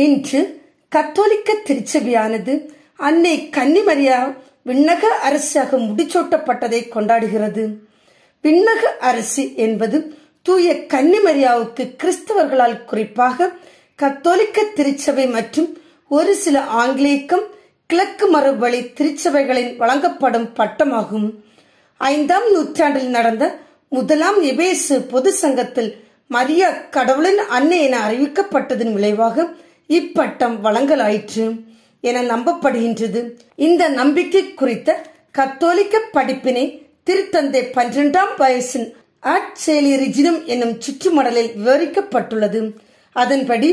இன்று கத்தோலிக்க திருச்சபையானது அன்னை கன்னிமரியா விண்ணக அரசியாக முடிசூட்டப்பட்டதை கொண்டாடுகிறது. விண்ணக அரசி என்பது தூய கன்னிமரியாவுக்கு கிறிஸ்தவர்களால், குறிப்பாக கத்தோலிக்க திருச்சபை மற்றும் ஒரு சில ஆங்கிலிக்கம் கிழக்கு மரபுவழி திருச்சபைகளில் வழங்கப்படும் பட்டமாகும். 5ஆம் நூற்றாண்டில் நடந்த முதலாம் எபேசு பொது சங்கத்தில் மரியா கடவுளின் அன்னை என அறிவிக்கப்பட்டதன் விளைவாக இப்பட்டம் வழங்கலாயிற்று என நம்பப்படுகின்றது. இந்த நம்பிக்கை குறித்த கத்தோலிக்க படிப்பினை திருத்தந்தை 12ஆம் வயசின் ஆட்சேலிரிஜினம் என்னும் சுற்றுமடலில் விவரிக்கப்பட்டுள்ளது. அதன்படி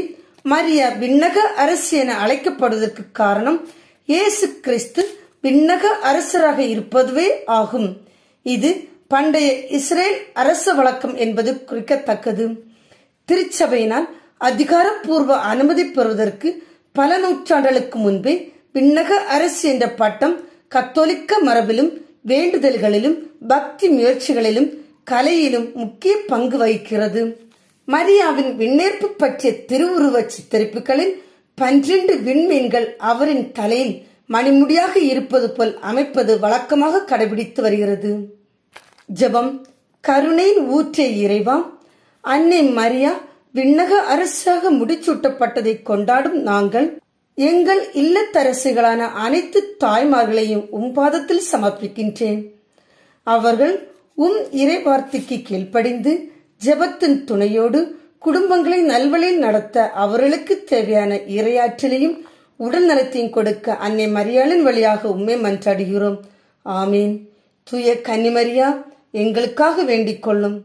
மரியா விண்ணக அரசி என அழைக்கப்படுவதற்கு காரணம் இயேசு கிறிஸ்து விண்ணக அரசராக இருப்பதுவே ஆகும். இது பண்டைய இஸ்ரேல் அரச வழக்கம் என்பது குறிக்கத்தக்கது. திருச்சபையினால் அதிகாரப்பூர்வ அனுமதி பெறுவதற்கு பல நூற்றாண்டுகளுக்கு முன்பே விண்ணக அரசு என்ற பட்டம் கத்தோலிக்க மரபிலும் வேண்டுதல்களிலும் பக்தி முயற்சிகளிலும் கலையிலும் முக்கிய பங்கு வகிக்கிறது. மரியாவின் விண்ணேற்பு பற்றிய திருவுருவ சித்தரிப்புகளில் 12 விண்மீன்கள் அவரின் தலையில் மணிமுடியாக இருப்பது போல் அமைப்பது வழக்கமாக கடைபிடித்து வருகிறது. ஜெபம். கருணையின் ஊற்றிய இறைவா, அன்னை மரியா விண்ணக அரசாக முடிசூட்டப்பட்டதை கொண்டாடும் நாங்கள் எங்கள் இல்லத்தரசிகளான அனைத்து தாய்மார்களையும் பாதத்தில் சமர்ப்பிக்கின்றேன். அவர்கள் இறைவார்த்தைக்கு கீழ்ப்படிந்து ஜெபத்தின் துணையோடு குடும்பங்களை நல்வழியில் நடத்த அவர்களுக்கு தேவையான இறையாற்றலையும் உடல் நலத்தையும் கொடுக்க அன்னை மரியாளின் வழியாக உம்மை மன்றாடுகிறோம். ஆமீன். தூய கன்னிமரியா, எங்களுக்காக வேண்டிக் கொள்ளும்.